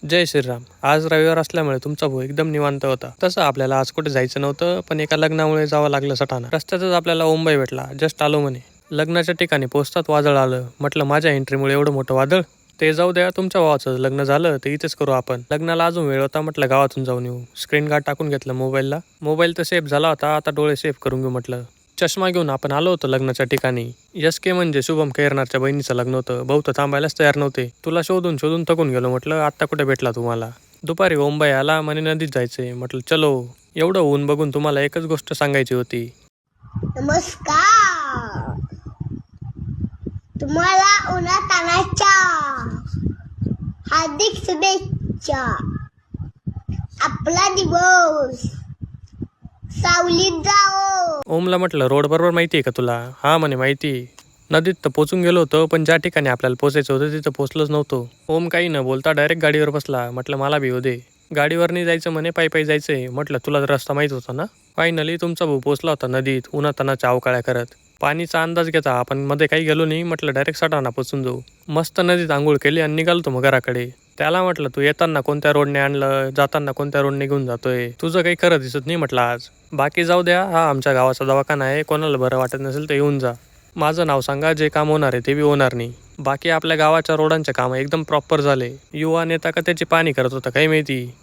जय श्रीराम. आज रविवार असल्यामुळे तुमचा भाऊ एकदम निवांत होता. तसं आपल्याला आज कुठे जायचं नव्हतं, पण एका लग्नामुळे जावं लागलं सटाणा. रस्त्यातच आपल्याला मुंबई भेटला. जस्ट आलो म्हणे. लग्नाच्या ठिकाणी पोहोचतात वादळ आलं. म्हटलं माझ्या एंट्रीमुळे एवढं मोठं वादळ. ते जाऊ द्या, तुमच्या भावाचं लग्न झालं तर इथेच करू आपण. लग्नाला अजून वेळ होता, म्हटलं गावातून जाऊन येऊ. स्क्रीन गार्ड टाकून घेतलं मोबाईलला. मोबाईल तर सेफ झाला होता, आता डोळे सेफ करून घेऊ म्हटलं. चष्मा घेऊन आपण आलो होतो लग्नाच्या ठिकाणी. के म्हणजे शुभम केरनारच्या बहिणीचं लग्न होतं. भाऊ तर थांबायलाच तयार नव्हते. तुला शोधून शोधून थकून गेलो. म्हटलं आत्ता कुठे भेटला तुम्हाला. दुपारी मुंबई आला, म्हणे नदीत जायचंय. म्हटलं चलो. एवढं ऊन बघून तुम्हाला एकच गोष्ट सांगायची होती. नमस्कार. तुम्हाला उन्हातान्हाच्या हार्दिक शुभेच्छा. आपला दिवस सावलीत जाओ. ओमला म्हटलं रोड बरोबर माहिती आहे का तुला? हा म्हणे माहिती. नदीत तर पोचून गेलो होतो, पण ज्या ठिकाणी आपल्याला पोचायचं होतं तिथं पोचलोच नव्हतो. ओम काही न बोलता डायरेक्ट गाडीवर बसला. म्हटलं मला बी होते. गाडीवर नाही जायचं म्हणे, पायी पायी जायचंय. म्हटलं तुला रस्ता माहित होता ना. फायनली तुमचा भाऊ पोचला होता नदीत, उन्हातान्हाच्या अवकाळ्या करत. पाणीचा अंदाज घेता आपण मध्ये काही गेलो नाही. म्हटलं डायरेक्ट सटाणा पोचून जाऊ. मस्त नदीत आंघोळ केली आणि निघालो मग घराकडे. त्याला म्हटलं तू येताना कोणत्या रोडने आणलं, जाताना कोणत्या रोडने घेऊन जातोय, तुझं काही खरं दिसत नाही म्हटलं आज. बाकी जाऊ द्या, हा आमच्या गावाचा दवाखाना आहे, कोणाला बरं वाटत नसेल तर येऊन जा. माझं नाव सांगा, जे काम होणार आहे ते बी होणार नाही. बाकी आपल्या गावाच्या रोडांचे काम एकदम प्रॉपर झाले. युवा नेता का त्याची पाणी करत होता काही माहिती.